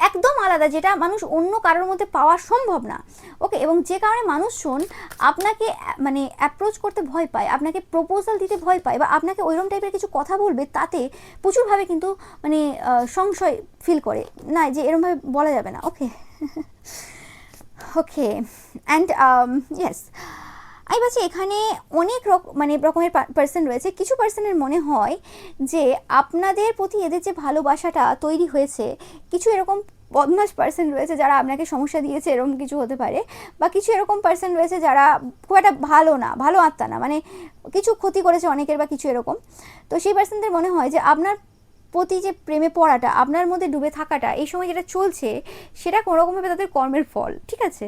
একদম আলাদা, যেটা মানুষ অন্য কারোর মধ্যে পাওয়া সম্ভব না। ওকে, এবং যে কারণে মানুষজন আপনাকে মানে অ্যাপ্রোচ করতে ভয় পায়, আপনাকে প্রপোজাল দিতে ভয় পায়, বা আপনাকে ওইরকম টাইপের কিছু কথা বলবে তাতে প্রচুরভাবে কিন্তু মানে সংশয় ফিল করে না, যে এরকমভাবে বলা যাবে না। ওকে ওকে অ্যান্ড ইয়েস, আমি বলছি এখানে অনেক রকমের পার্সন রয়েছে। কিছু পার্সনের মনে হয় যে আপনাদের প্রতি এদের যে ভালোবাসাটা তৈরি হয়েছে, কিছু এরকম বদমাস পার্সন রয়েছে যারা আপনাকে সমস্যা দিয়েছে, এরকম কিছু হতে পারে, বা কিছু এরকম পার্সন রয়েছে যারা খুব একটা ভালো আত্মা না, মানে কিছু ক্ষতি করেছে অনেকের বা কিছু এরকম। তো সেই পার্সনদের মনে হয় যে আপনার প্রতি যে প্রেমে পড়াটা, আপনার মধ্যে ডুবে থাকাটা এই সময় যেটা চলছে সেটা কোনোরকমভাবে তাদের কর্মের ফল, ঠিক আছে?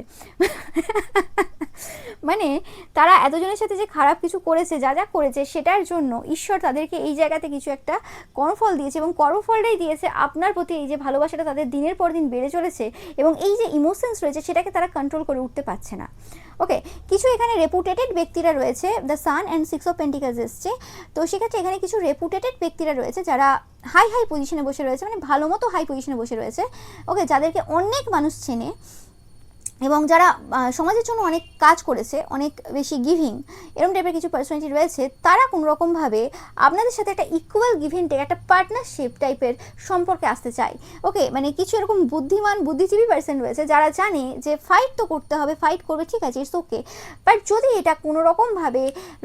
মানে তারা এতজনের সাথে যে খারাপ কিছু করেছে, যা যা করেছে, সেটার জন্য ঈশ্বর তাদেরকে এই জায়গাতে কিছু একটা কর্মফল দিয়েছে, এবং কর্মফলটাই দিয়েছে আপনার প্রতি এই যে ভালোবাসাটা তাদের দিনের পর দিন বেড়ে চলেছে, এবং এই যে ইমোশনস রয়েছে সেটাকে তারা কন্ট্রোল করে উঠতে পারছে না। ওকে, কিছু এখানে রেপুটেটেড ব্যক্তিরা রয়েছে, the sun and 6 of pentacles এসছে, তো সেক্ষেত্রে এখানে কিছু রেপুটেটেড ব্যক্তিরা রয়েছে যারা হাই পজিশনে বসে রয়েছে, মানে ভালো মতো হাই পজিশনে বসে রয়েছে। ওকে, যাদেরকে অনেক মানুষ চেনে এবং যারা সমাজের জন্য অনেক কাজ করেছে, অনেক বেশি গিভিং, এরকম টাইপের কিছু পার্সোনালিটি রয়েছে, তারা কোনো রকমভাবে আপনাদের সাথে একটা ইকুয়াল গিভিং টেক, একটা পার্টনারশিপ টাইপের সম্পর্কে আসতে চায়। ওকে, মানে কিছু এরকম বুদ্ধিজীবী পার্সন রয়েছে যারা জানে যে ফাইট তো করতে হবে, ফাইট করবে, ঠিক আছে, ইটস ওকে, বাট যদি এটা কোনো রকমভাবে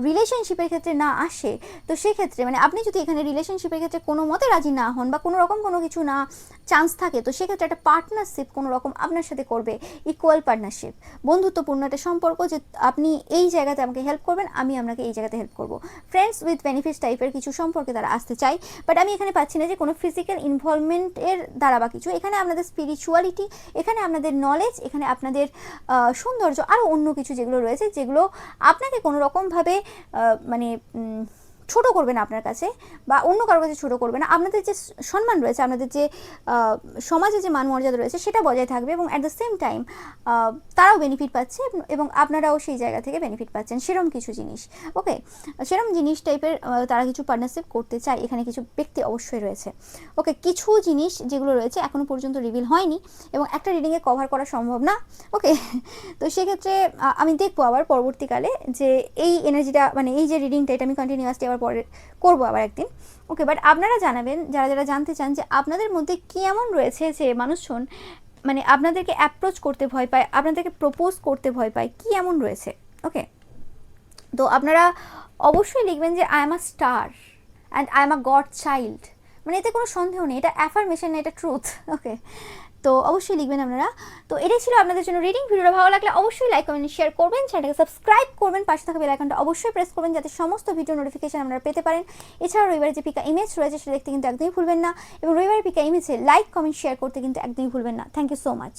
রিলেশনশিপের ক্ষেত্রে না আসে, তো সেক্ষেত্রে মানে আপনি যদি এখানে রিলেশনশিপের ক্ষেত্রে কোনো মতে রাজি না হন, বা কোনো রকম কোনো কিছু না চান্স থাকে, তো সেক্ষেত্রে একটা পার্টনারশিপ কোনো রকম আপনার সাথে করবে, ইকুয়াল পার্টনারশিপ, বন্ধুত্বপূর্ণ একটা সম্পর্ক, যে আপনি এই জায়গাতে আমাকে হেল্প করবেন, আমি আপনাকে এই জায়গাতে হেল্প করব, ফ্রেন্ডস উইথ বেনিফিটস টাইপের কিছু সম্পর্কে তারা আসতে চায়। বাট আমি এখানে পাচ্ছি না যে কোনো ফিজিক্যাল ইনভলভমেন্টের দ্বারা বা কিছু, এখানে আপনাদের স্পিরিচুয়ালিটি, এখানে আপনাদের নলেজ, এখানে আপনাদের সৌন্দর্য, আরও অন্য কিছু যেগুলো রয়েছে, যেগুলো আপনাকে কোনো রকমভাবে মানে ছোট করবে না আপনার কাছে, বা অন্য কারোর কাছে ছোট করবে না, আপনাদের যে সম্মান রয়েছে, আপনাদের যে সমাজে যে মান মর্যাদা রয়েছে সেটা বজায় থাকবে, এবং অ্যাট দ্য সেম টাইম তারাও বেনিফিট পাচ্ছে এবং আপনারাও সেই জায়গা থেকে বেনিফিট পাচ্ছেন, সেরকম কিছু জিনিস। ওকে, সেরকম জিনিস টাইপের তারা কিছু পার্টনারশিপ করতে চায়, এখানে কিছু ব্যক্তি অবশ্যই রয়েছে। ওকে, কিছু জিনিস যেগুলো রয়েছে এখনও পর্যন্ত রিভিল হয়নি এবং একটা রিডিংয়ে কভার করা সম্ভব না। ওকে, তো সেক্ষেত্রে আমি দেখবো আবার পরবর্তীকালে যে এই এনার্জিটা, মানে এই যে রিডিংটা, এটা আমি কন্টিনিউয়াসলি আবার পরে করবো আবার একদিন। ওকে, বাট আপনারা জানাবেন যারা যারা জানতে চান যে আপনাদের মধ্যে কী এমন রয়েছে যে মানুষজন মানে আপনাদেরকে অ্যাপ্রোচ করতে ভয় পায়, আপনাদেরকে প্রপোজ করতে ভয় পায়, কী এমন রয়েছে। ওকে, তো আপনারা অবশ্যই লিখবেন যে I am a star and I am a god child, মানে এতে কোনো সন্দেহ নেই, এটা অ্যাফার্মেশন না, এটা ট্রুথ। ওকে, তো অবশ্যই লিখবেন আপনারা। তো এটাই ছিল আপনাদের জন্য রিডিং। ভিডিওটা ভালো লাগলে অবশ্যই লাইক কমেন্ট শেয়ার করবেন, চ্যানেলটাকে সাবস্ক্রাইব করবেন, পাশে থাকা বেল আইকনটা অবশ্যই প্রেস করবেন যাতে সমস্ত ভিডিও নোটিফিকেশন আপনারা পেতে পারেন। এছাড়াও রবিবারে যে পিকা ইমেজ রয়েছে সেটা দেখতে কিন্তু একদমই ভুলবেন না, এবং রবিবারের পিকা ইমেজে লাইক কমেন্ট শেয়ার করতে কিন্তু একদমই ভুলবেন না। Thank you so much.